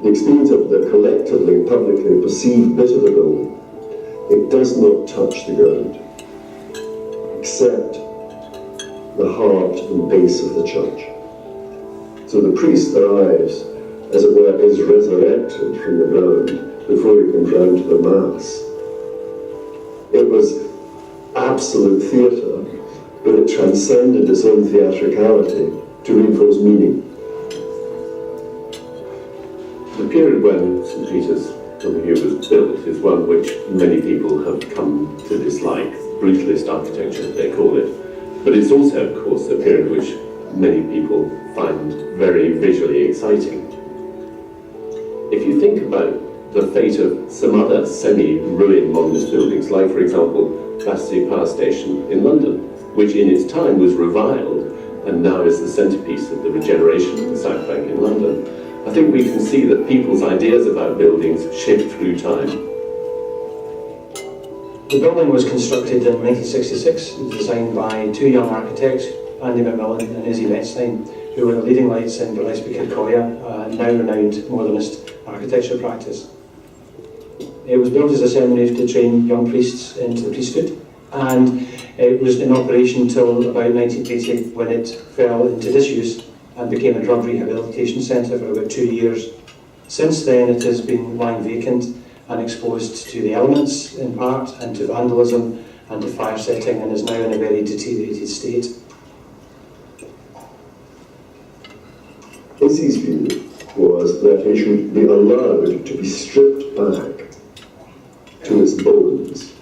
the experience of the collectively, publicly perceived bit of the building, it does not touch the ground, except the heart and base of the church. So the priest arrives, as it were, is resurrected from the ground before he comes round to the Mass. It was absolute theatre, but it transcended its own theatricality to reinforce meaning. The period when St Peter's W was built is one which many people have come to dislike. Brutalist architecture, they call it. But it's also, of course, a period which many people find very visually exciting. If you think about the fate of some other semi-ruined modernist buildings, like, for example, Battersea Power Station in London, which in its time was reviled and now is the centrepiece of the regeneration of the South Bank in London, I think we can see that people's ideas about buildings shift through time. The building was constructed in 1966, designed by two young architects, Andy McMillan and Izzy Metzstein, who were the leading lights in Gillespie Kirkcaldy, a now renowned modernist architecture practice. It was built as a seminary to train young priests into the priesthood, and it was in operation until about 1980 when it fell into disuse and became a drug rehabilitation centre for about 2 years. Since then it has been lying vacant and exposed to the elements in part, and to vandalism and to fire setting, and is now in a very deteriorated state. Izzy's view was that it should be allowed to be stripped back to its bones,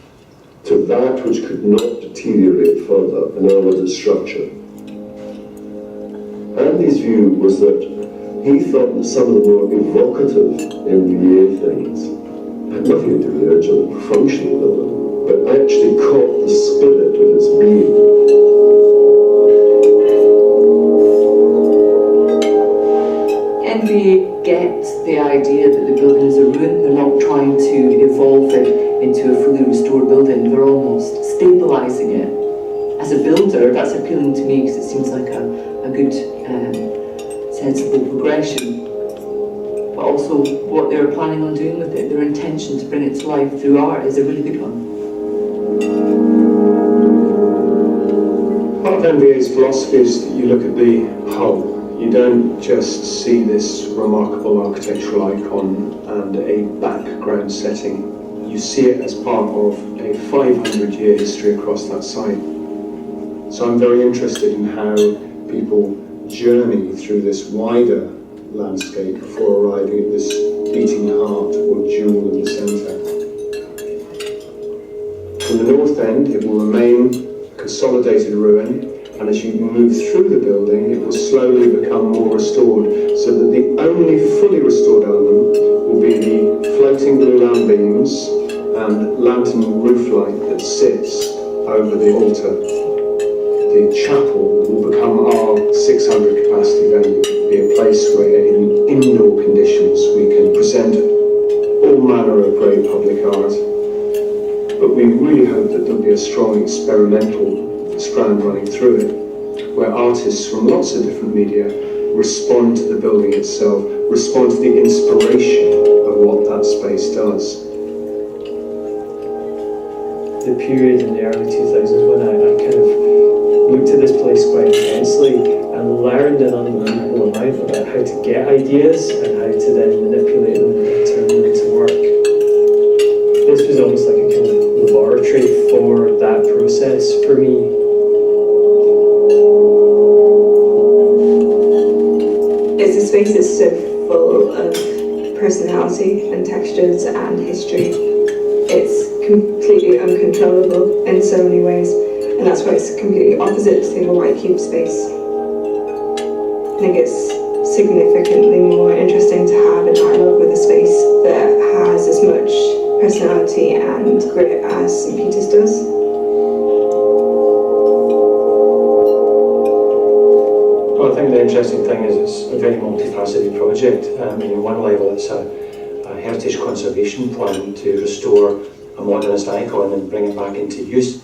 to that which could not deteriorate further, in other words, its structure. Andy's view was that he thought that some of the more evocative MVA things had nothing to do with the original function of the building, but actually caught the spirit of its being. MVA get the idea that the building is a ruin. They're not trying to evolve it into a fully restored building. They're almost stabilising it. As a builder, that's appealing to me because it seems like a good, sensible progression. But also what they're planning on doing with it, their intention to bring it to life through art, is a really good one. Part of MVA's philosophy is that you look at the whole. You don't just see this remarkable architectural icon and a background setting. You see it as part of a 500-year history across that site. So I'm very interested in how people journey through this wider landscape before arriving at this beating heart or jewel in the centre. From the north end, it will remain a consolidated ruin, and as you move through the building, it will slowly become more restored, so that the only fully restored element will be the floating blue lamp beams and lantern roof light that sits over the altar. The chapel will become our 600 capacity venue, be a place where in indoor conditions we can present all manner of great public art. But we really hope that there'll be a strong experimental strand running through it, where artists from lots of different media respond to the building itself, respond to the inspiration of what that space does. The period in the early 2000s when I kind of looked at this place quite intensely and learned an unbelievable amount about how to get ideas and how to then manipulate them and turn them into work. This was almost like a kind of laboratory for that process for me. It's a space that's so full of personality and textures and history. It's completely uncontrollable in so many ways, and that's why it's completely opposite to the white cube space. I think it's significantly more interesting to have a dialogue with a space that has as much personality and grit as St Peter's does. Well, I think the interesting thing is it's a very multifaceted project. On one level it's a heritage conservation plan to restore a modernist icon and bring it back into use.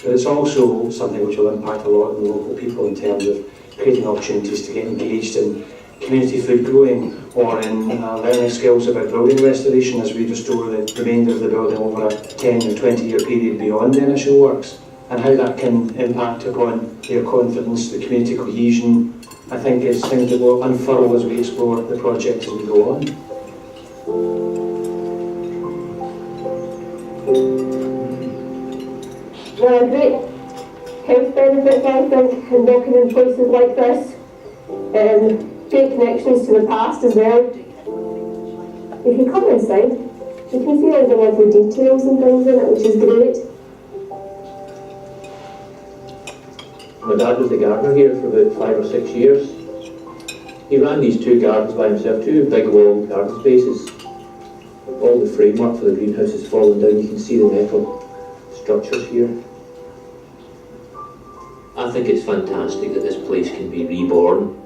But it's also something which will impact a lot on the local people in terms of creating opportunities to get engaged in community food growing, or in learning skills about building restoration as we restore the remainder of the building over a 10 or 20 year period beyond the initial works, and how that can impact upon their confidence, the community cohesion. I think it's things that will unfurl as we explore the project as we go on. There are great health benefits, I think, in working in places like this. Great connections to the past as well. If you come inside, you can see all the lovely details and things in it, which is great. My dad was the gardener here for about 5 or 6 years. He ran these 2 gardens by himself, 2 big walled garden spaces. All the framework for the greenhouse has fallen down. You can see the metal structures here. I think it's fantastic that this place can be reborn.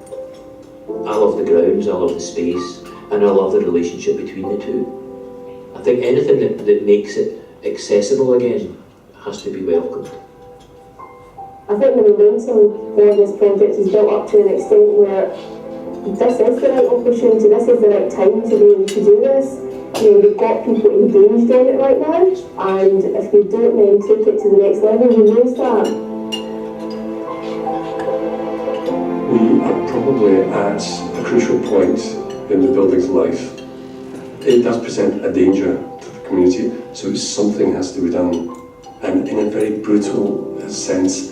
I love the grounds, I love the space, and I love the relationship between the two. I think anything that makes it accessible again has to be welcomed. I think the momentum for this project is built up to an extent where this is the right opportunity, this is the right time to be able to do this. You know, we've got people engaged on it right now, and if we don't then take it to the next level, we lose that. We are probably at a crucial point in the building's life. It does present a danger to the community, so something has to be done. And in a very brutal sense,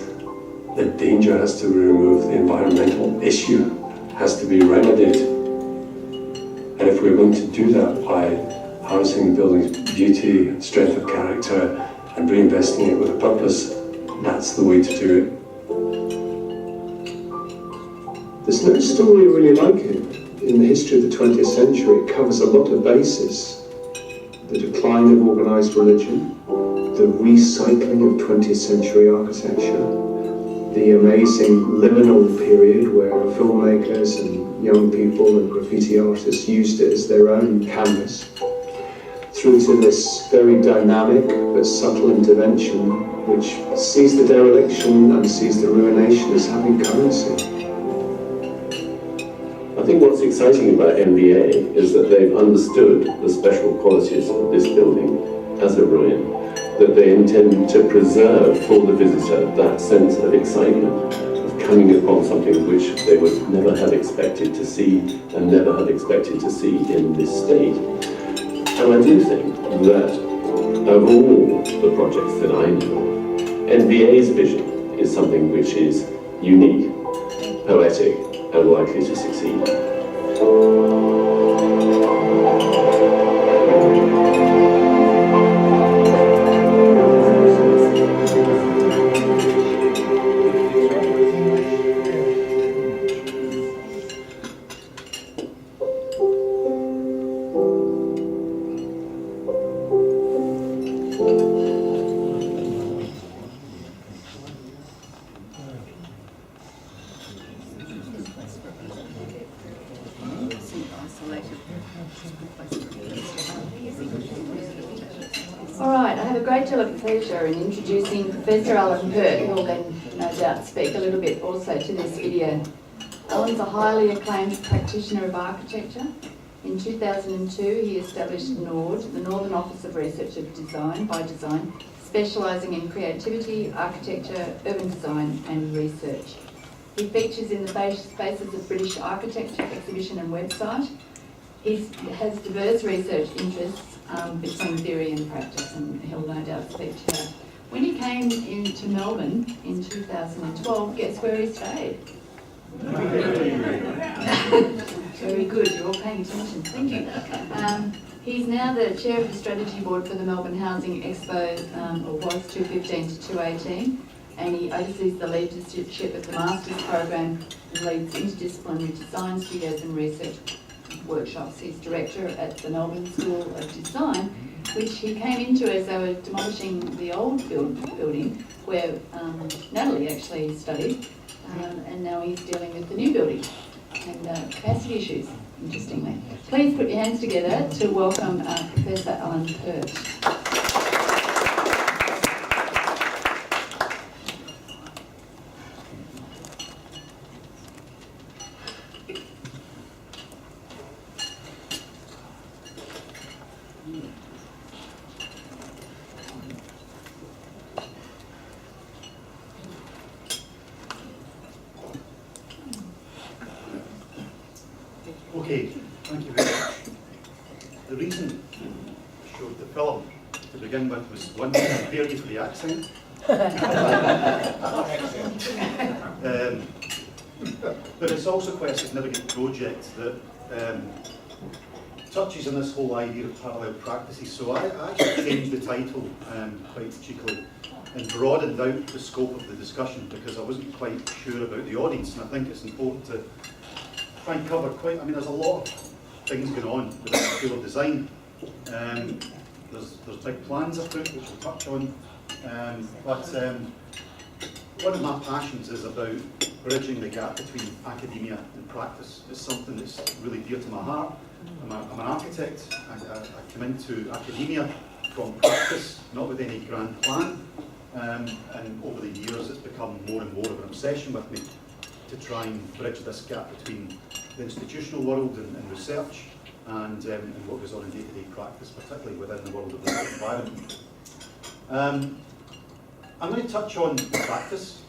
the danger has to be removed, the environmental issue has to be remedied. And if we're going to do that by harnessing the building's beauty, strength of character, and reinvesting it with a purpose, that's the way to do it. There's no story really like it in the history of the 20th century. It covers a lot of bases. The decline of organised religion, the recycling of 20th century architecture, the amazing liminal period where filmmakers and young people and graffiti artists used it as their own canvas, through to this very dynamic but subtle intervention which sees the dereliction and sees the ruination as having currency. I think what's exciting about MVA is that they've understood the special qualities of this building as a ruin, that they intend to preserve for the visitor that sense of excitement, of coming upon something which they would never have expected to see and never have expected to see in this state. And I do think that of all the projects that I know, MVA's vision is something which is unique, poetic, and likely to succeed. Alright, I have a great deal of pleasure in introducing Professor Alan Pert, who will then no doubt speak a little bit also to this video. Alan's a highly acclaimed practitioner of architecture. In 2002 he established NORD, the Northern Office of Research of Design by Design, specialising in creativity, architecture, urban design and research. He features in the Faces of British Architecture exhibition and website. He has diverse research interests between theory and practice, and he'll no doubt speak to that. When he came into Melbourne in 2012, guess where he stayed? Very good, you're all paying attention, thank you. He's now the chair of the strategy board for the Melbourne Housing Expo, or was 2015 to 2018, and he oversees the leadership of the Masters program and leads interdisciplinary design studios and research workshops. He's director at the Melbourne School of Design, which he came into as they were demolishing the old building where Natalie actually studied, and now he's dealing with the new building and capacity issues, interestingly. Please put your hands together to welcome Professor Alan Pert. Okay, thank you very much. The reason I showed the film to begin with was one, to prepare you for the accent. But it's also quite a significant project that touches on this whole idea of parallel practices. So I actually changed the title quite cheekily and broadened out the scope of the discussion because I wasn't quite sure about the audience, and I think it's important to try and cover there's a lot of things going on within the School of Design. There's big plans afoot which we'll touch on, but one of my passions is about bridging the gap between academia and practice. It's something that's really dear to my heart. I'm an architect. I come into academia from practice, not with any grand plan, and over the years it's become more and more of an obsession with me to try and bridge this gap between the institutional world and research and what goes on in day-to-day practice, particularly within the world of the environment. I'm going to touch on practice,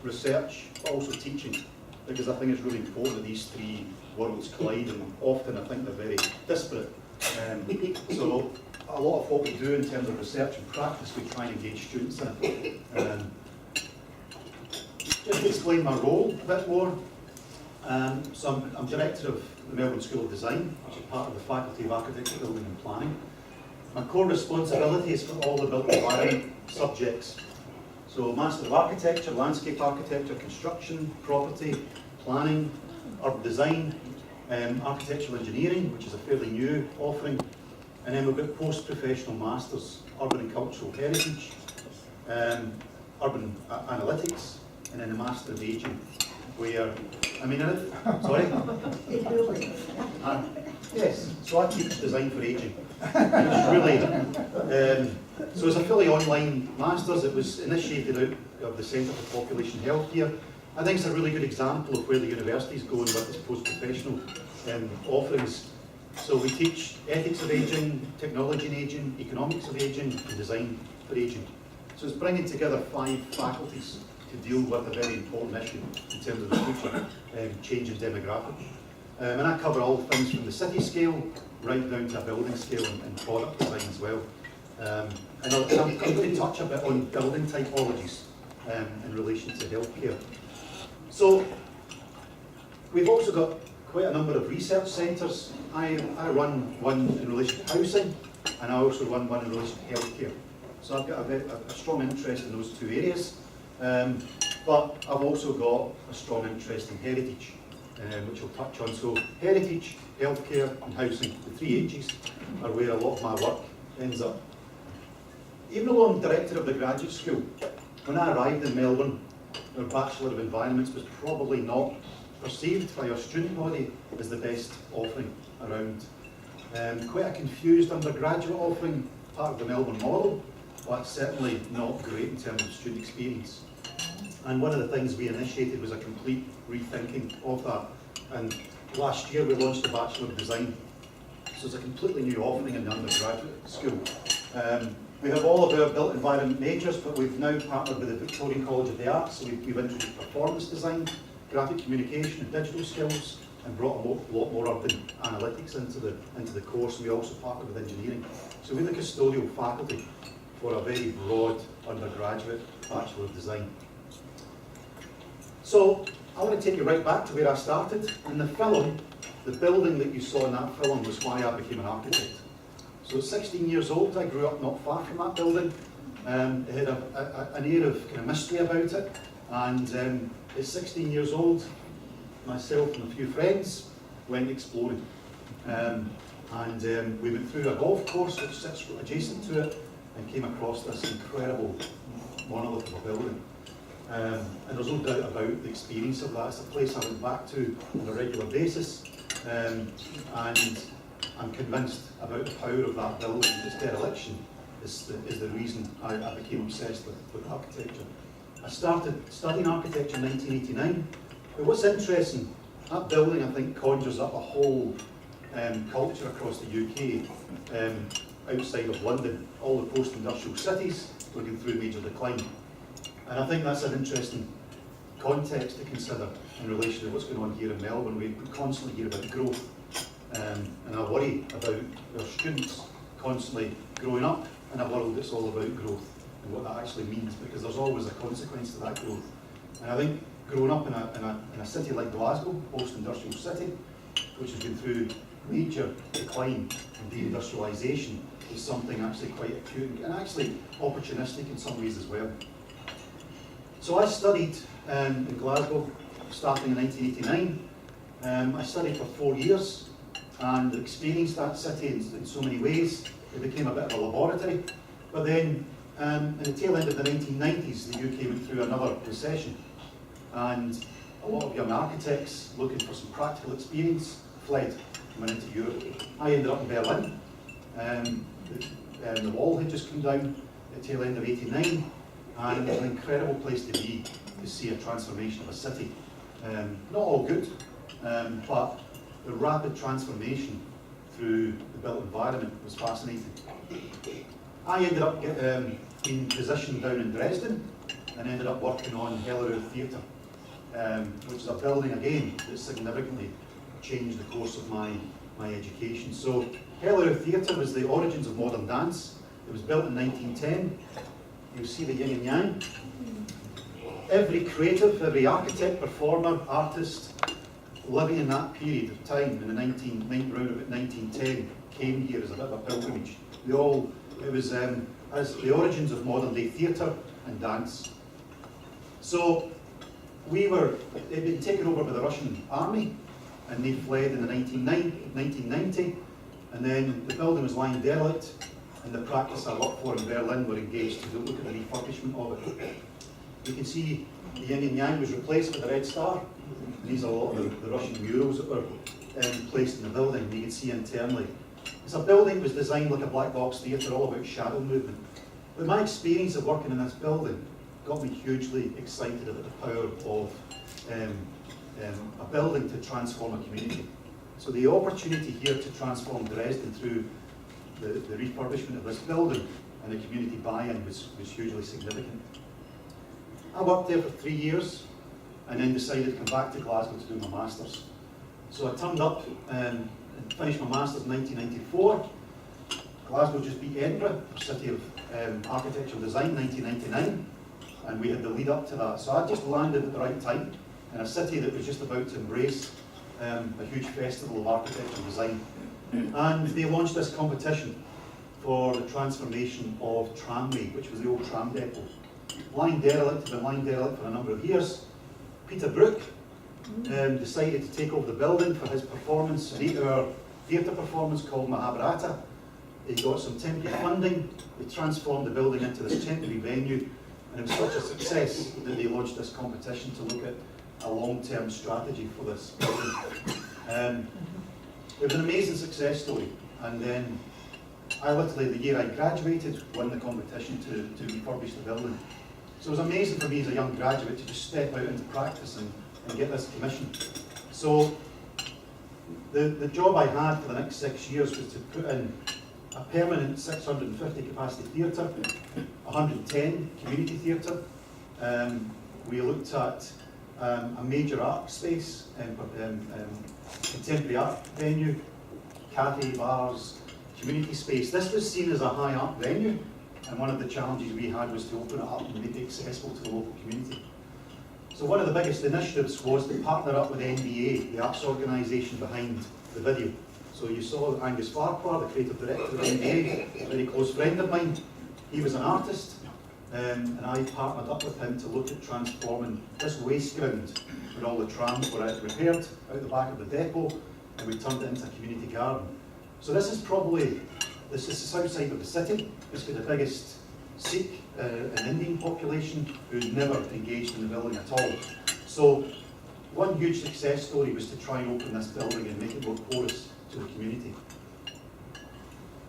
research, but also teaching, because I think it's really important that these three worlds collide, and often I think they're very disparate. So a lot of what we do in terms of research and practice, we try and engage students in. Just to explain my role a bit more, so I'm director of the Melbourne School of Design, which is part of the Faculty of Architecture, Building and Planning. My core responsibility is for all the built environment subjects. So Master of Architecture, Landscape Architecture, Construction, Property, Planning, Urban Design, Architectural Engineering, which is a fairly new offering, and then we've got post-professional Masters, Urban and Cultural Heritage, Urban Analytics, and then a Master of Aging, where, sorry? Yes, so I teach design for aging. It's really, so it's a fully online Masters. It was initiated out of the Centre for Population Health here. I think it's a really good example of where the university's going with its post-professional offerings. So we teach ethics of aging, technology in aging, economics of aging, and design for aging. So it's bringing together 5 faculties to deal with a very important issue in terms of the future change in demographics. And I cover all things from the city scale right down to a building scale and product design as well. And I'm going to touch a bit on building typologies in relation to healthcare. So we've also got quite a number of research centres. I run one in relation to housing, and I also run one in relation to healthcare. So I've got a strong interest in those 2 areas. But I've also got a strong interest in heritage, which I'll touch on. So heritage, healthcare and housing, the 3 H's, are where a lot of my work ends up. Even though I'm director of the graduate school, when I arrived in Melbourne, our Bachelor of Environments was probably not perceived by our student body as the best offering around. Quite a confused undergraduate offering, part of the Melbourne model, but certainly not great in terms of student experience. And one of the things we initiated was a complete rethinking of that. And last year we launched the Bachelor of Design. So it's a completely new offering in the undergraduate school. We have all of our built environment majors, but we've now partnered with the Victorian College of the Arts, so we've introduced performance design, graphic communication and digital skills, and brought a lot more urban analytics into the course, and we also partnered with engineering. So we're the custodial faculty for a very broad undergraduate Bachelor of Design. So I want to take you right back to where I started. In the film, the building that you saw in that film was why I became an architect. So at 16 years old, I grew up not far from that building. It had an air of kind of mystery about it. And at 16 years old, myself and a few friends went exploring. We went through a golf course which sits adjacent to it and came across this incredible monolith of a building. And there's no doubt about the experience of that. It's a place I went back to on a regular basis, and I'm convinced about the power of that building. Its dereliction is the reason I became obsessed with architecture. I started studying architecture in 1989, but what's interesting, that building I think conjures up a whole culture across the UK, outside of London. All the post-industrial cities were going through major decline. And I think that's an interesting context to consider in relation to what's going on here in Melbourne. We constantly hear about growth, and I worry about our students constantly growing up in a world that's all about growth and what that actually means, because there's always a consequence to that growth. And I think growing up in a city like Glasgow, post-industrial city, which has been through major decline and deindustrialisation, is something actually quite acute and actually opportunistic in some ways as well. So I studied in Glasgow starting in 1989. I studied for 4 years and experienced that city in so many ways. It became a bit of a laboratory. But then in the tail end of the 1990s, the UK went through another recession. And a lot of young architects looking for some practical experience fled and went into Europe. I ended up in Berlin. The wall had just come down at the tail end of '89, and it was an incredible place to be, to see a transformation of a city. Not all good, but the rapid transformation through the built environment was fascinating. I ended up being positioned down in Dresden and ended up working on Hellerud Theatre, which is a building again that significantly changed the course of my education. So Hellerud Theatre was the origins of modern dance. It was built in 1910. You'll see the yin and yang. Every creative, every architect, performer, artist living in that period of time in the around about 1910 came here as a bit of a pilgrimage. It was as the origins of modern day theatre and dance. So it had been taken over by the Russian army, and they fled in the 1990, and then the building was lying derelict, and the practice I worked for in Berlin were engaged to look at the refurbishment of it. You can see the yin and yang was replaced with the red star, and these are a lot of the Russian murals that were placed in the building. You can see internally. It's a building that was designed like a black box theatre, all about shadow movement. But my experience of working in this building got me hugely excited about the power of a building to transform a community. So the opportunity here to transform Dresden through the refurbishment of this building and the community buy-in was hugely significant. I worked there for 3 years and then decided to come back to Glasgow to do my Masters. So I turned up and finished my Masters in 1994. Glasgow just beat Edinburgh for City of Architectural Design 1999, and we had the lead up to that. So I just landed at the right time in a city that was just about to embrace a huge festival of architectural design. And they launched this competition for the transformation of Tramway, which was the old tram depot. Lying derelict, had been lying derelict for a number of years. Peter Brook decided to take over the building for his performance, an 8-hour theatre performance called Mahabharata. He got some temporary funding, they transformed the building into this temporary venue, and it was such a success that they launched this competition to look at a long-term strategy for this building. It was an amazing success story, and then I literally, the year I graduated, won the competition to refurbish the building. So it was amazing for me as a young graduate to just step out into practice and get this commission. So the job I had for the next 6 years was to put in a permanent 650 capacity theatre, 110 community theatre. We looked at a major art space, contemporary art venue, cafe, bars, community space. This was seen as a high art venue, and one of the challenges we had was to open it up and make it accessible to the local community. So one of the biggest initiatives was to partner up with NBA, the arts organisation behind the video. So you saw Angus Farquhar, the creative director of NBA, a very close friend of mine. He was an artist, and I partnered up with him to look at transforming this waste ground where all the trams were repaired out the back of the depot, and we turned it into a community garden. So this is the south side of the city. It's got the biggest Sikh and Indian population who'd never engaged in the building at all. So one huge success story was to try and open this building and make it more porous to the community.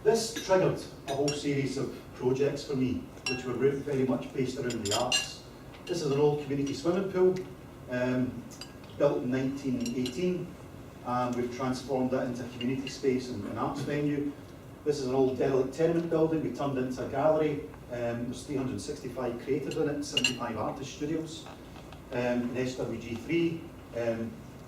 This triggered a whole series of projects for me, which were very much based around the arts. This is an old community swimming pool, built in 1918, and we've transformed that into a community space and an arts venue. This is an old derelict tenement building we turned into a gallery. There's 365 creatives in it, 75 artist studios. in SWG3,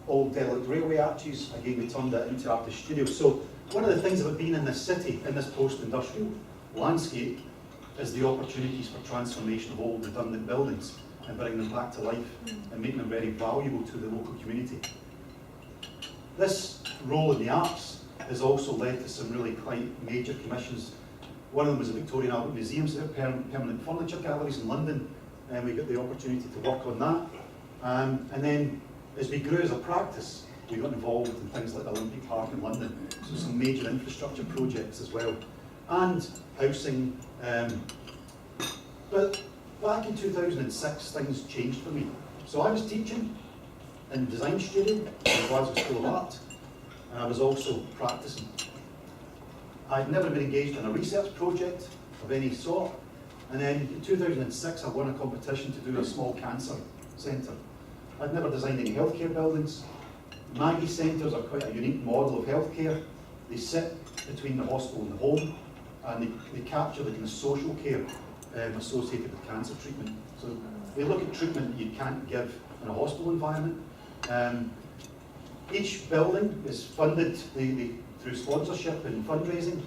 old derelict railway arches. Again, we turned that into artist studio. So one of the things about being in this city, in this post-industrial landscape, is the opportunities for transformation of old redundant buildings and bringing them back to life and making them very valuable to the local community. This role in the arts has also led to some really quite major commissions. One of them was the Victorian Albert Museum's permanent furniture galleries in London, and we got the opportunity to work on that. And then as we grew as a practice, we got involved in things like the Olympic Park in London, so some major infrastructure projects as well, and housing. But back in 2006, things changed for me. So I was teaching in design studio in Glasgow School of Art, and I was also practicing. I'd never been engaged in a research project of any sort, and then in 2006 I won a competition to do a small cancer centre. I'd never designed any healthcare buildings. Maggie centres are quite a unique model of healthcare. They sit between the hospital and the home, and they capture the kind of social care associated with cancer treatment. So they look at treatment that you can't give in a hospital environment. Each building is funded through sponsorship and fundraising,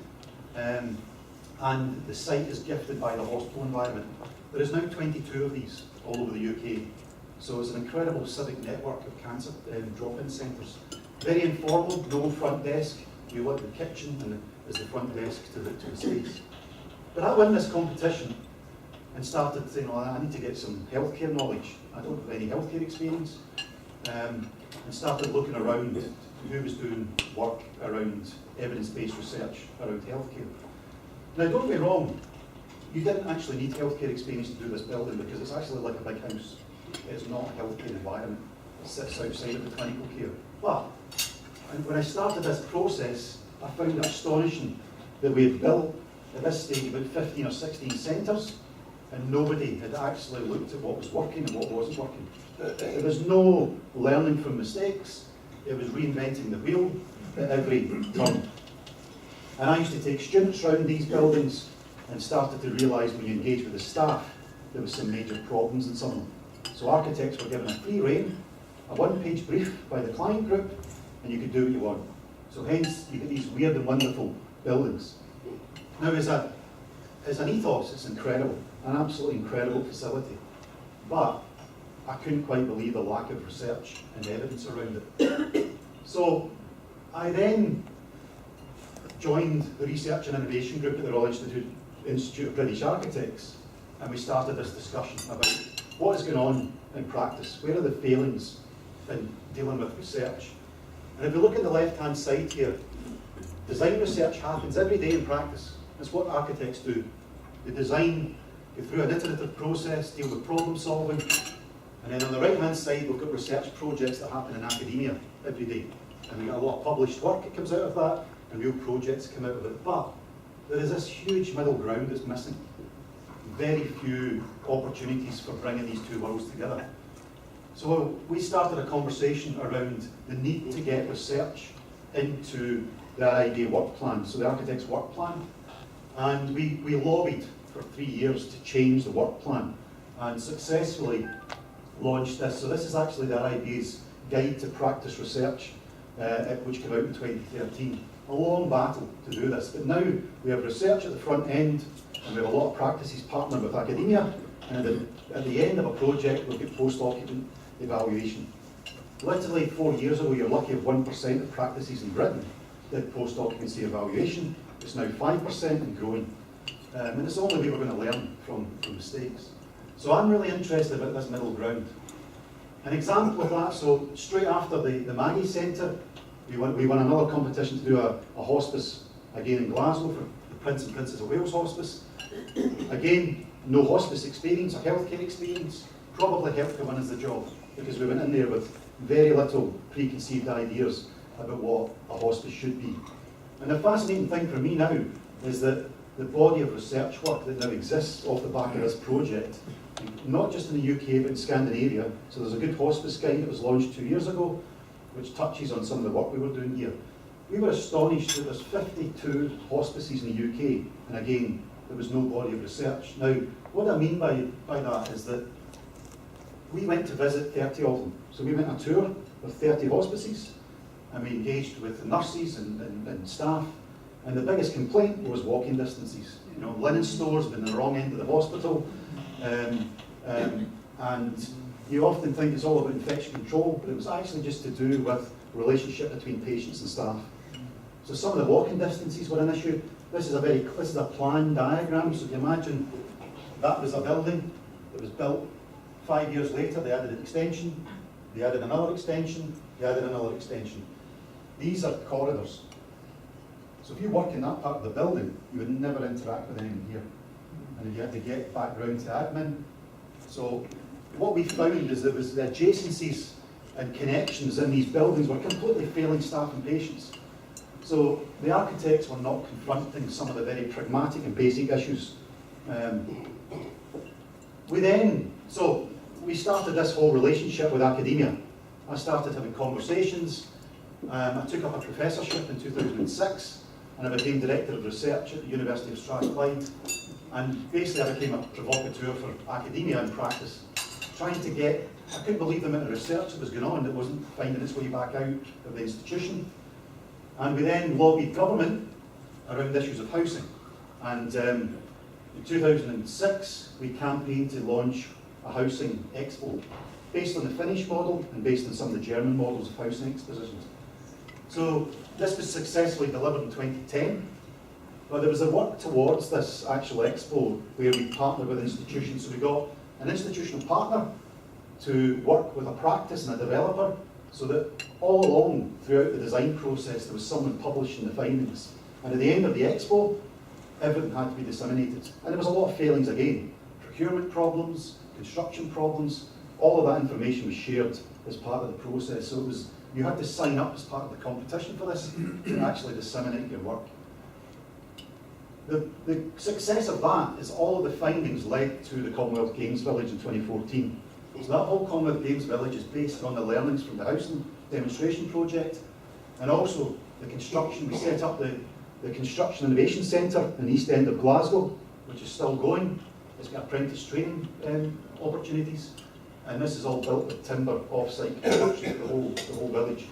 and the site is gifted by the hospital environment. There is now 22 of these all over the UK. So it's an incredible civic network of cancer drop-in centres. Very informal, no front desk. You look at the kitchen and as the front desk to the space. But I won this competition and started saying, oh, I need to get some healthcare knowledge. I don't have any healthcare experience. And started looking around who was doing work around evidence-based research around healthcare. Now, don't get me wrong, you didn't actually need healthcare experience to do this building because it's actually like a big house. It's not a healthcare environment. It sits outside of the clinical care. But when I started this process, I found it astonishing that we had built at this stage about 15 or 16 centres, and nobody had actually looked at what was working and what wasn't working. There was no learning from mistakes. It was reinventing the wheel at every turn. And I used to take students around these buildings and started to realise when you engage with the staff, there was some major problems in some of them. So architects were given a free rein, a one-page brief by the client group, and you could do what you want. So hence, you get these weird and wonderful buildings. Now, as an ethos, it's incredible, an absolutely incredible facility. But I couldn't quite believe the lack of research and evidence around it. So I then joined the Research and Innovation Group at the Royal Institute of British Architects, and we started this discussion about what is going on in practice, where are the failings in dealing with research. And if you look at the left-hand side here, design research happens every day in practice. It's what architects do. They design, go through an iterative process, deal with problem solving, and then on the right-hand side we've got research projects that happen in academia every day. And we've got a lot of published work that comes out of that, and real projects come out of it. But there is this huge middle ground that's missing. Very few opportunities for bringing these two worlds together. So we started a conversation around the need to get research into the RID work plan, so the architect's work plan. And we lobbied for 3 years to change the work plan and successfully launched this. So this is actually the RID's Guide to Practice Research, which came out in 2013. A long battle to do this, but now we have research at the front end, and we have a lot of practices partnered with academia, and at the end of a project we'll get post-document evaluation. Literally 4 years ago, you're lucky if 1% of practices in Britain did post-occupancy evaluation. It's now 5% and growing. And it's the only way we're going to learn from mistakes. So I'm really interested about this middle ground. An example of that, so straight after the Maggie Centre, we won another competition to do a hospice, again in Glasgow, for the Prince and Princess of Wales Hospice. Again, no hospice experience or healthcare experience. Probably helped to win us the job, because we went in there with very little preconceived ideas about what a hospice should be. And the fascinating thing for me now is that the body of research work that now exists off the back of this project, not just in the UK but in Scandinavia, so there's a good hospice guide that was launched 2 years ago, which touches on some of the work we were doing here. We were astonished that there's 52 hospices in the UK, and again, there was no body of research. Now, what I mean by that is that we went to visit 30 of them. So we went on a tour with 30 hospices, and we engaged with the nurses and staff. And the biggest complaint was walking distances. You know, linen stores been the wrong end of the hospital, and you often think it's all about infection control, but it was actually just to do with relationship between patients and staff. So some of the walking distances were an issue. This is a plan diagram. So if you imagine that was a building that was built 5 years later. They added an extension, they added another extension, they added another extension. These are corridors. So if you work in that part of the building, you would never interact with anyone here. And you had to get back round to admin. So what we found is there was the adjacencies and connections in these buildings were completely failing staff and patients. So the architects were not confronting some of the very pragmatic and basic issues. We started this whole relationship with academia. I started having conversations. I took up a professorship in 2006, and I became Director of Research at the University of Strathclyde. And basically I became a provocateur for academia and practice, trying to get, I couldn't believe the amount of research that was going on that wasn't finding its way back out of the institution. And we then lobbied government around issues of housing. And in 2006, we campaigned to launch a housing expo based on the Finnish model and based on some of the German models of housing expositions. So this was successfully delivered in 2010, but there was a work towards this actual expo where we partnered with institutions. So we got an institutional partner to work with a practice and a developer, so that all along throughout the design process there was someone publishing the findings. And at the end of the expo, everything had to be disseminated. And there was a lot of failings again. Procurement problems, construction problems, all of that information was shared as part of the process. So it was, you had to sign up as part of the competition for this to actually disseminate your work. The success of that is all of the findings led to the Commonwealth Games Village in 2014. So that whole Commonwealth Games Village is based on the learnings from the housing demonstration project, and also the construction. We set up the Construction Innovation Centre in the East End of Glasgow, which is still going. It's got apprentice training opportunities, and this is all built with timber off-site construction for the whole village.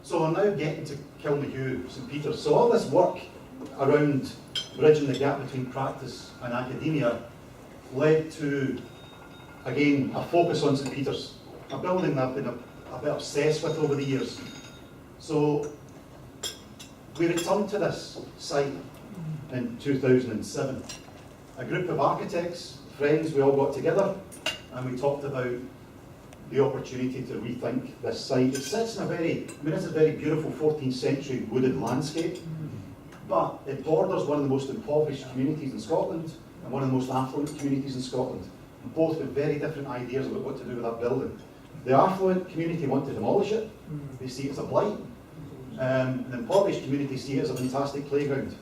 So I'm now getting to Kilmahue, St Peter's. So all this work around bridging the gap between practice and academia led to, again, a focus on St Peter's, a building that I've been a bit obsessed with over the years. So we returned to this site in 2007. A group of architects, friends, we all got together and we talked about the opportunity to rethink this site. It sits in it's a very beautiful 14th century wooded landscape, but it borders one of the most impoverished communities in Scotland and one of the most affluent communities in Scotland, and both with very different ideas about what to do with that building. The affluent community want to demolish it, they see it as a blight. The impoverished community see it as a fantastic playground.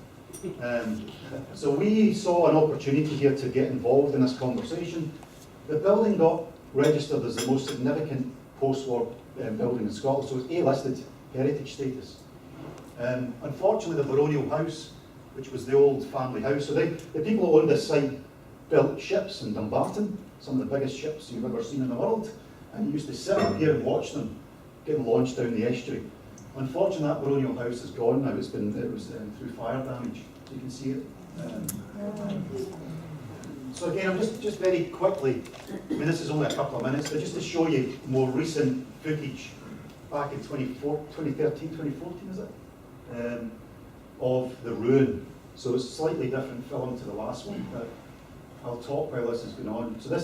So we saw an opportunity here to get involved in this conversation. The building got registered as the most significant post-war building in Scotland, so it's A-listed heritage status. Unfortunately, the baronial house, which was the old family house, so the people who owned this site built ships in Dumbarton, some of the biggest ships you've ever seen in the world, and you used to sit up here and watch them getting launched down the estuary. Unfortunately, that baronial house is gone now. It was through fire damage. You can see it. So again, I'm just very quickly, this is only a couple of minutes, but just to show you more recent footage back in 2013, 2014, is it? Of the ruin. So it's a slightly different film to the last one, but I'll talk while this is going on. So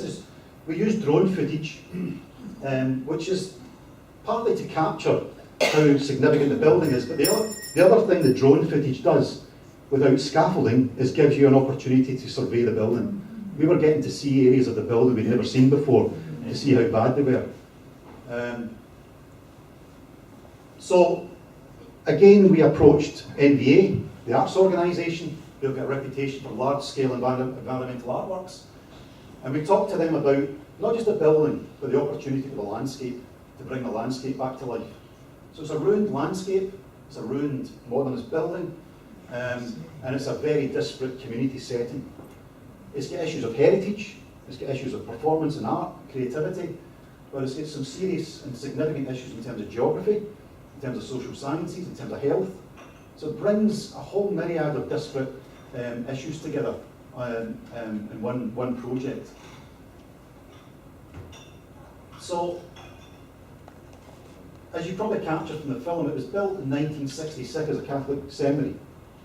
we use drone footage, which is partly to capture how significant the building is, but the other thing the drone footage does, without scaffolding, is gives you an opportunity to survey the building. We were getting to see areas of the building we'd never seen before, to see how bad they were. So, again, we approached NVA, the arts organisation, who've got a reputation for large-scale environmental artworks, and we talked to them about not just the building, but the opportunity for the landscape, to bring the landscape back to life. So it's a ruined landscape, it's a ruined modernist building, and it's a very disparate community setting. It's got issues of heritage, it's got issues of performance and art, creativity, but it's got some serious and significant issues in terms of geography, in terms of social sciences, in terms of health. So it brings a whole myriad of disparate issues together in one project. So, as you probably captured from the film, it was built in 1966 as a Catholic seminary.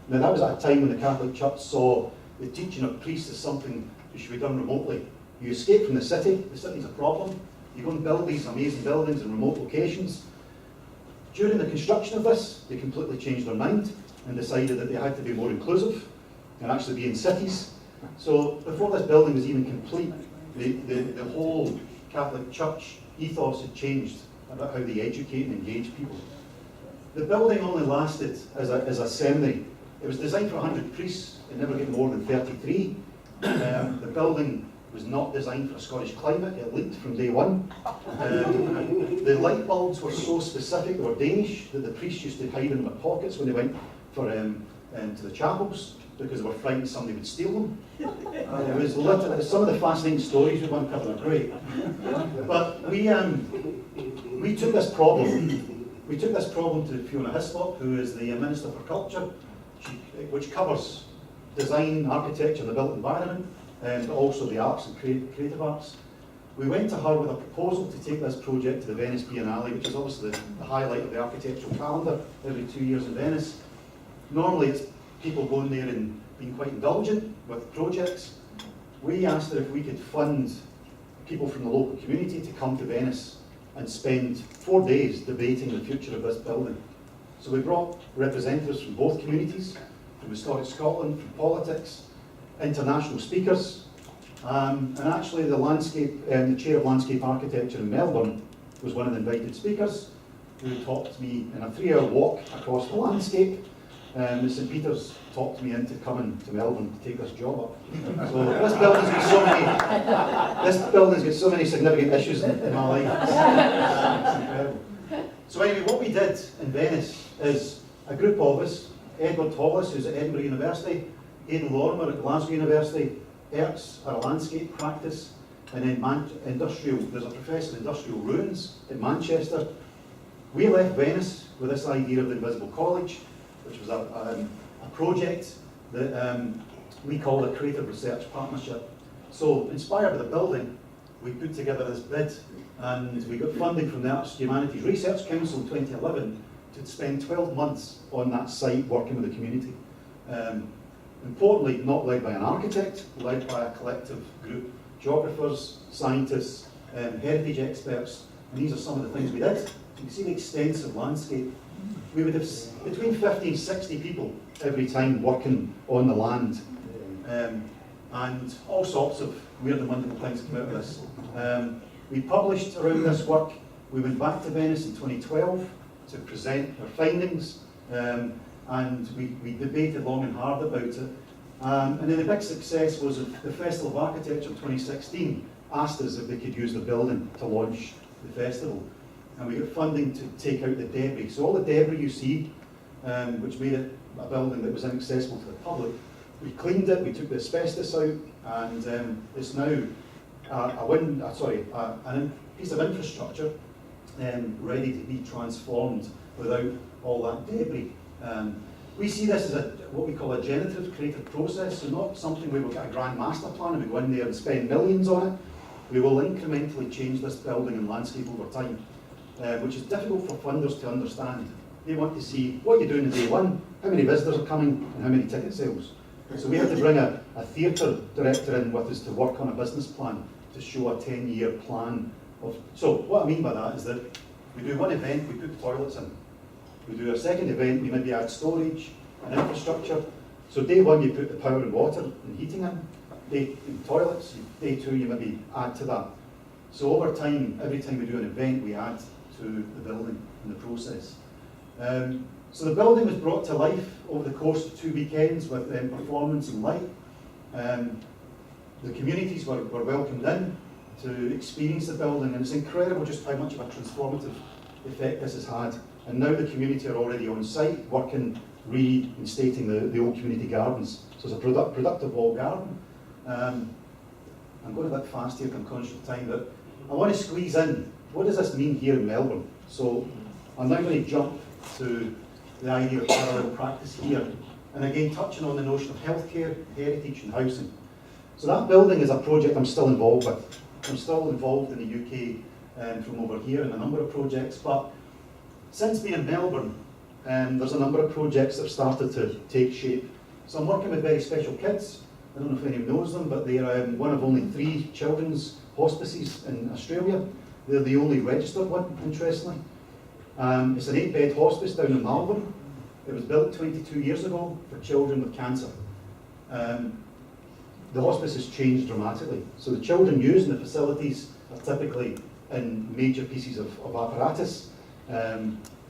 Now that was at a time when the Catholic Church saw the teaching of priests as something that should be done remotely. You escape from the city's a problem, you go and build these amazing buildings in remote locations. During the construction of this, they completely changed their mind and decided that they had to be more inclusive and actually be in cities. So before this building was even complete, the whole Catholic Church ethos had changed about how they educate and engage people. The building only lasted as a seminary. It was designed for 100 priests, it never got more than 33. The building was not designed for a Scottish climate, it leaked from day one. The light bulbs were so specific, they were Danish, that the priests used to hide in their pockets when they went to the chapels, because they were frightened somebody would steal them. It was literally, some of the fascinating stories we've uncovered are great. But we took this problem to Fiona Hislop, who is the Minister for Culture, which covers design, architecture, the built environment, but also the arts and creative arts. We went to her with a proposal to take this project to the Venice Biennale, which is obviously the highlight of the architectural calendar every 2 years in Venice. Normally it's people going there and being quite indulgent with projects. We asked her if we could fund people from the local community to come to Venice and spend 4 days debating the future of this building. So we brought representatives from both communities, from Historic Scotland, from politics, international speakers, and actually the Chair of Landscape Architecture in Melbourne was one of the invited speakers, who talked to me in a 3-hour walk across the landscape. St Peter's talked me into coming to Melbourne to take this job up. So this building's got so many significant issues in my life. It's incredible. So anyway, what we did in Venice is a group of us, Edward Hollis, who's at Edinburgh University, Aidan Lorimer at Glasgow University, Pert's at a landscape practice, and then there's a professor in industrial ruins in Manchester. We left Venice with this idea of the Invisible College, which was a project that we called a Creative Research Partnership. So, inspired by the building, we put together this bid, and we got funding from the Arts Humanities Research Council in 2011 to spend 12 months on that site working with the community. Importantly, not led by an architect, led by a collective group, geographers, scientists, heritage experts, and these are some of the things we did. You can see the extensive landscape. We would have between 50 and 60 people every time working on the land, and all sorts of weird and wonderful things come out of this. We published around this work. We went back to Venice in 2012 to present our findings, and we debated long and hard about it. And then the big success was the Festival of Architecture 2016 asked us if they could use the building to launch the festival. And we got funding to take out the debris. So all the debris you see, which made it a building that was inaccessible to the public, we cleaned it, we took the asbestos out, and it's now a piece of infrastructure ready to be transformed without all that debris. We see this as what we call a generative creative process, so not something where we've got a grand master plan and we go in there and spend millions on it. We will incrementally change this building and landscape over time, which is difficult for funders to understand. They want to see what you're doing in day one, how many visitors are coming, and how many ticket sales. So we have to bring a theatre director in with us to work on a business plan to show a 10-year plan. So what I mean by that is that we do one event, we put the toilets in. We do a second event, we maybe add storage and infrastructure. So day one you put the power and water and heating in toilets. Day two you maybe add to that. So over time, every time we do an event, we add to the building in the process. So the building was brought to life over the course of 2 weekends with performance and light. The communities were welcomed in to experience the building, and it's incredible just how much of a transformative effect this has had. And now the community are already on site working, reinstating the old community gardens. So it's a productive wall garden. And I'm going a bit fast here, I'm conscious of time, but I want to squeeze in, what does this mean here in Melbourne? So I'm now going to jump to the idea of parallel practice here, and again touching on the notion of healthcare, heritage and housing. So that building is a project I'm still involved with. I'm still involved in the UK from over here in a number of projects, but since being in Melbourne, there's a number of projects that have started to take shape. So I'm working with very special kids. I don't know if anyone knows them, but they're one of only 3 children's hospices in Australia. They're the only registered one, interestingly. It's an 8-bed hospice down in Melbourne. It was built 22 years ago for children with cancer. The hospice has changed dramatically. So the children using the facilities are typically in major pieces of apparatus.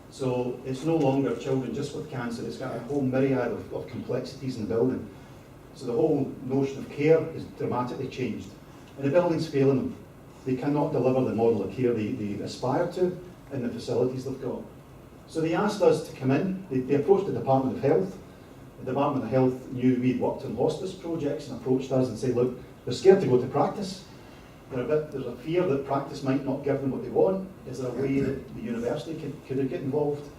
So it's no longer children just with cancer, it's got a whole myriad of complexities in the building. So the whole notion of care is dramatically changed. And the building's failing them. They cannot deliver the model of care they aspire to in the facilities they've got. So they asked us to come in, they approached the Department of Health. The Department of Health knew we'd worked on hospice projects and approached us and said, look, they're scared to go to practice. There's a fear that practice might not give them what they want. Is there a way that the university could get involved?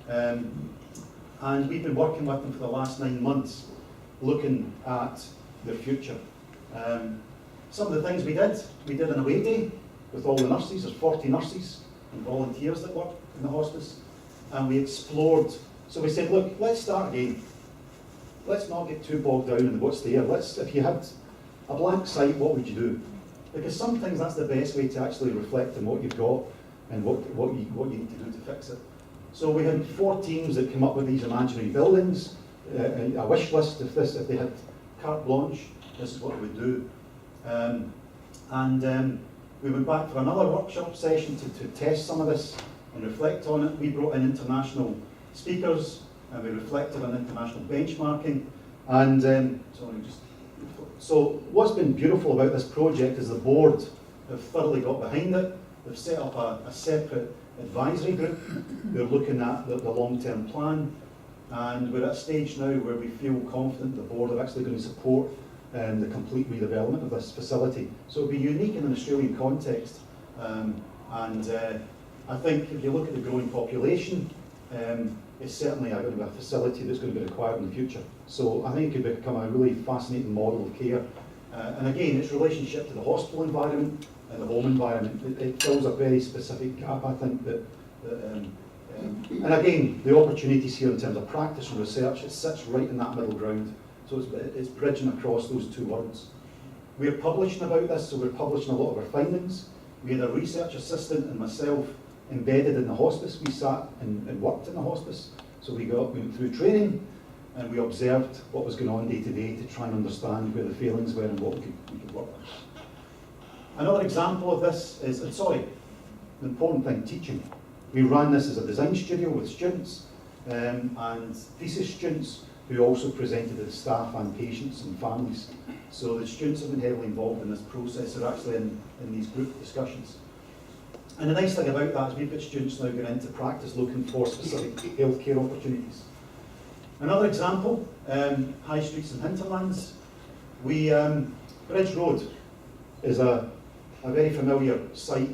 And we've been working with them for the last 9 months, looking at their future. Some of the things we did an away day with all the nurses. There's 40 nurses and volunteers that work in the hospice. And we explored, so we said, look, let's start again. Let's not get too bogged down in what's there. If you had a blank site, what would you do? Because sometimes that's the best way to actually reflect on what you've got and what you need to do to fix it. So we had 4 teams that came up with these imaginary buildings, a wish list if they had carte blanche, this is what they would do. We went back for another workshop session to test some of this and reflect on it. We brought in international speakers and we reflected on international benchmarking. And so what's been beautiful about this project is the board have thoroughly got behind it. They've set up a separate advisory group. They're looking at the long-term plan. And we're at a stage now where we feel confident the board are actually going to support the complete redevelopment of this facility. So it'll be unique in an Australian context. I think if you look at the growing population, it's certainly going to be a facility that's going to be required in the future. So I think it could become a really fascinating model of care. And again, its relationship to the hospital environment and the home environment, it fills a very specific gap, I think, and again, the opportunities here in terms of practice and research, it sits right in that middle ground. So it's bridging across those 2 worlds. We're publishing about this, so we're publishing a lot of our findings. We had a research assistant and myself embedded in the hospice. We sat and worked in the hospice. So we went through training and we observed what was going on day to day to try and understand where the failings were and what we could work with. Another example of this is, the important thing, teaching. We ran this as a design studio with students and thesis students who also presented to the staff and patients and families. So the students have been heavily involved in this process. They're actually in these group discussions. And the nice thing about that is we've got students now going into practice looking for specific healthcare opportunities. Another example, high streets and hinterlands. Bridge Road is a very familiar site.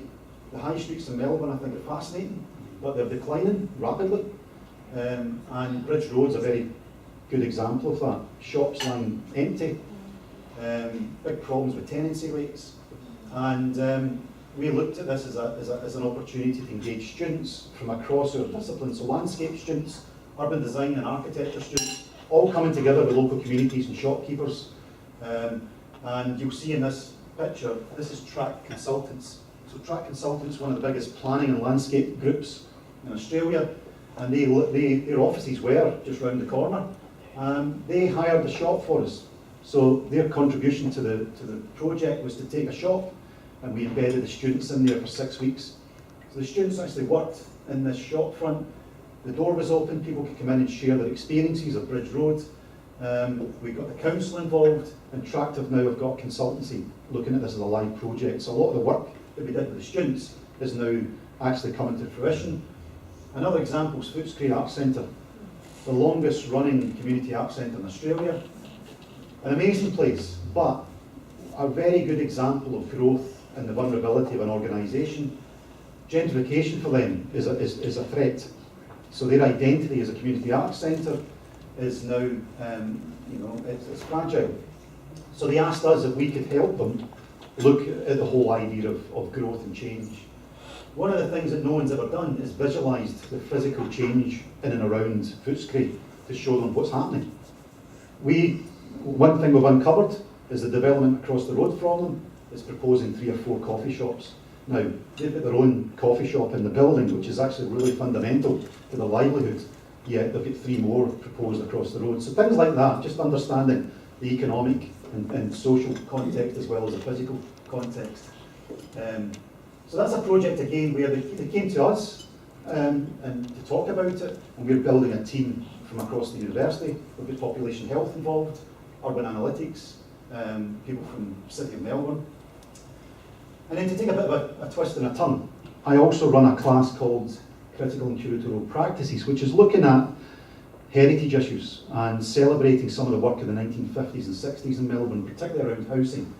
The high streets in Melbourne, I think, are fascinating, but they're declining rapidly. And Bridge Road's a very good example of that. Shops lying empty, big problems with tenancy rates. And we looked at this as an opportunity to engage students from across our disciplines, so landscape students, urban design and architecture students, all coming together with local communities and shopkeepers. And you'll see in this picture, this is Track Consultants. So Track Consultants, one of the biggest planning and landscape groups in Australia, and their offices were just round the corner. They hired the shop for us. So their contribution to the project was to take a shop, and we embedded the students in there for 6 weeks. So the students actually worked in this shop front. The door was open, people could come in and share their experiences of Bridge Road. We got the council involved, and Tractive now have got consultancy looking at this as a live project. So a lot of the work that we did with the students is now actually coming to fruition. Another example is Footscray Arts Centre, the longest running community arts centre in Australia. An amazing place, but a very good example of growth and the vulnerability of an organisation. Gentrification for them is a threat. So their identity as a community arts centre is now, it's fragile. So they asked us if we could help them look at the whole idea of growth and change. One of the things that no one's ever done is visualised the physical change in and around Footscray to show them what's happening. One thing we've uncovered is the development across the road from them is proposing 3 or 4 coffee shops. Now, they've got their own coffee shop in the building, which is actually really fundamental to their livelihood, yet they've got 3 more proposed across the road. So things like that, just understanding the economic and social context as well as the physical context. So that's a project again where they came to us and to talk about it, and we're building a team from across the university. We've got population health involved, urban analytics, people from the City of Melbourne. And then to take a bit of a twist and a turn, I also run a class called Critical and Curatorial Practices, which is looking at heritage issues and celebrating some of the work of the 1950s and 60s in Melbourne, particularly around housing.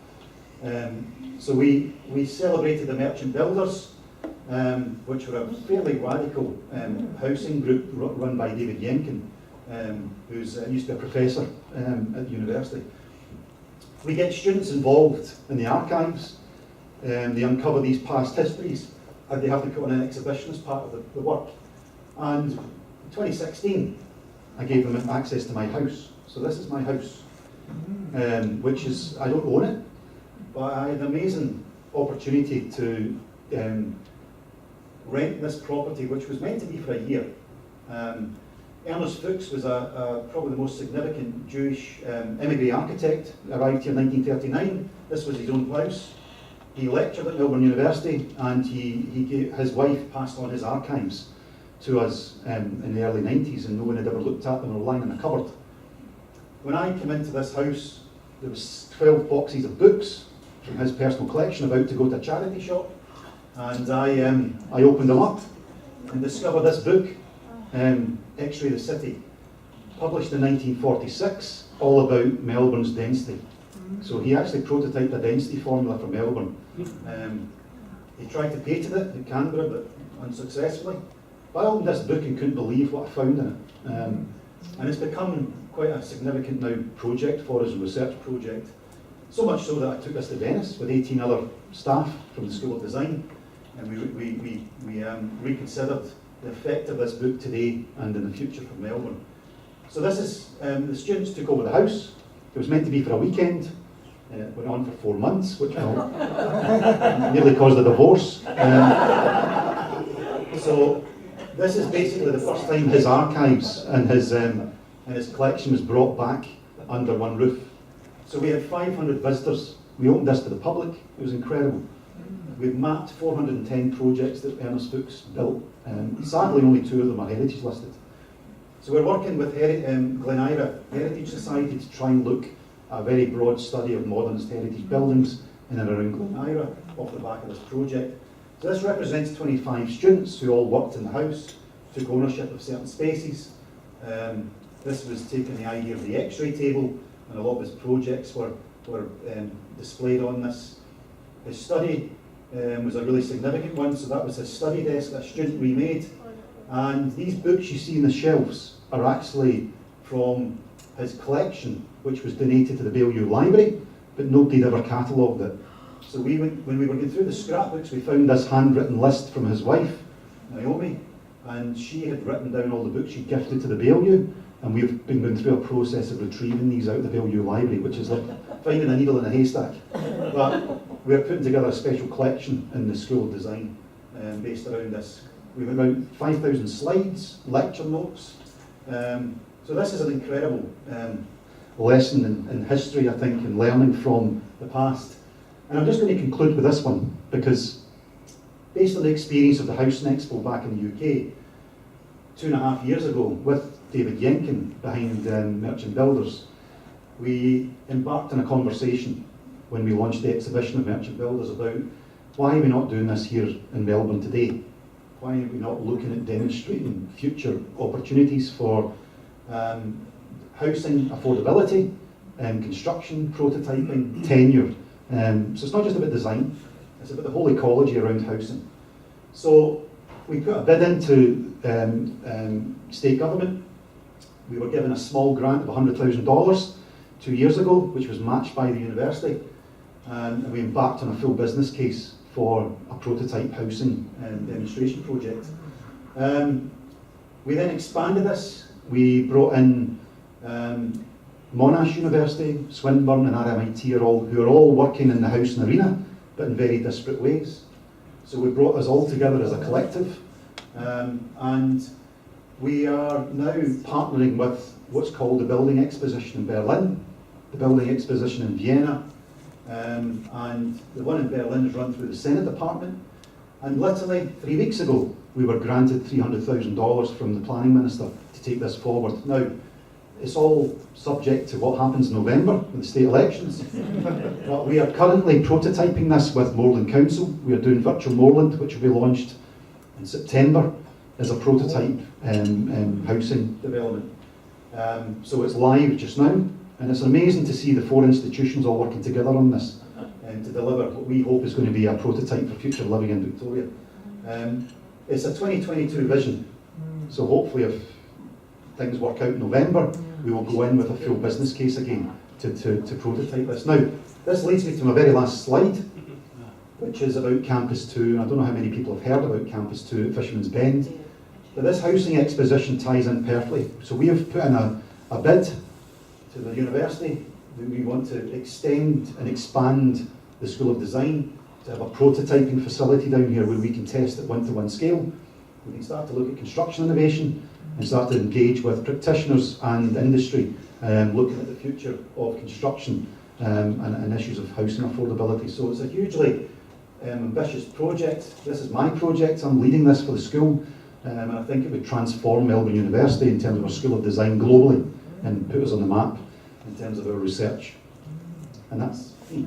So we celebrated the Merchant Builders, which were a fairly radical housing group run by David Yenkin, who's used to be a professor at the university. We get students involved in the archives. They uncover these past histories, and they have to put on an exhibition as part of the work. And in 2016, I gave them access to my house. So this is my house, which is, I don't own it, but I had an amazing opportunity to rent this property, which was meant to be for a year. Ernest Fuchs was probably the most significant Jewish emigre architect, arrived here in 1939. This was his own house. He lectured at Melbourne University, and his wife passed on his archives to us in the early 90s, and no one had ever looked at them. They were lying in a cupboard. When I came into this house, there was 12 boxes of books from his personal collection about to go to a charity shop, and I opened them up and discovered this book, Xray the City, published in 1946, all about Melbourne's density. So he actually prototyped a density formula for Melbourne. He tried to patent it in Canberra, but unsuccessfully. But I opened this book and couldn't believe what I found in it. And it's become quite a significant now project for us, a research project. So much so that I took this to Venice with 18 other staff from the School of Design, and we reconsidered the effect of this book today and in the future for Melbourne. So this is, the students took over the house. It was meant to be for a weekend. It went on for 4 months, which nearly caused a divorce. So this is basically the first time his archives and his collection was brought back under one roof. So we had 500 visitors. We opened this to the public. It was incredible. We've mapped 410 projects that Ernest Fuchs built. Sadly, only 2 of them are heritage listed. So we're working with Glen Ira Heritage Society to try and look at a very broad study of modernist heritage buildings in and around Glen Ira off the back of this project. So this represents 25 students who all worked in the house, took ownership of certain spaces. This was taking the idea of the Xray table, and a lot of his projects were displayed on this. His study was a really significant one, so that was his study desk that a student remade. And these books you see in the shelves are actually from his collection, which was donated to the Baillieu Library, but nobody had ever catalogued it. So when we were going through the scrapbooks, we found this handwritten list from his wife, Naomi, and she had written down all the books she gifted to the Baillieu, and we've been going through a process of retrieving these out of the Baillieu Library, which is like finding a needle in a haystack. But we're putting together a special collection in the School of Design based around this. We have about 5,000 slides, lecture notes. So this is an incredible lesson in history, I think, and learning from the past. And I'm just going to conclude with this one, because based on the experience of the Housing Expo back in the UK, 2.5 years ago, with David Yenkin behind Merchant Builders, we embarked on a conversation when we launched the exhibition of Merchant Builders about why are we not doing this here in Melbourne today? Why are we not looking at demonstrating future opportunities for housing affordability, construction, prototyping, tenure, So it's not just about design, it's about the whole ecology around housing. So we put a bid into state government. We were given a small grant of $100,000 2 years ago, which was matched by the university, and we embarked on a full business case for a prototype housing demonstration project. We then expanded this. We brought in Monash University, Swinburne and RMIT who are all working in the housing arena, but in very disparate ways. So we brought us all together as a collective, and we are now partnering with what's called the Building Exposition in Berlin, the Building Exposition in Vienna, and the one in Berlin is run through the Senate Department. And literally 3 weeks ago, we were granted $300,000 from the Planning Minister to take this forward. Now, it's all subject to what happens in November with the state elections. But we are currently prototyping this with Moorland Council. We are doing Virtual Moorland, which will be launched in September as a prototype housing development. So it's live just now, and it's amazing to see the 4 institutions all working together on this to deliver what we hope is going to be a prototype for future living in Victoria. It's a 2022 vision, so hopefully if things work out in November, we will go in with a full business case again to prototype this. Now, this leads me to my very last slide, which is about Campus 2, and I don't know how many people have heard about Campus 2 at Fisherman's Bend, but this housing exposition ties in perfectly. So we have put in a bid to the university. We want to extend and expand the School of Design to have a prototyping facility down here where we can test at 1-to-1 scale. We can start to look at construction innovation and start to engage with practitioners and industry, looking at the future of construction and issues of housing affordability. So it's a hugely ambitious project. This is my project. I'm leading this for the school, and I think it would transform Melbourne University in terms of our School of Design globally and put us on the map in terms of our research. And that's me.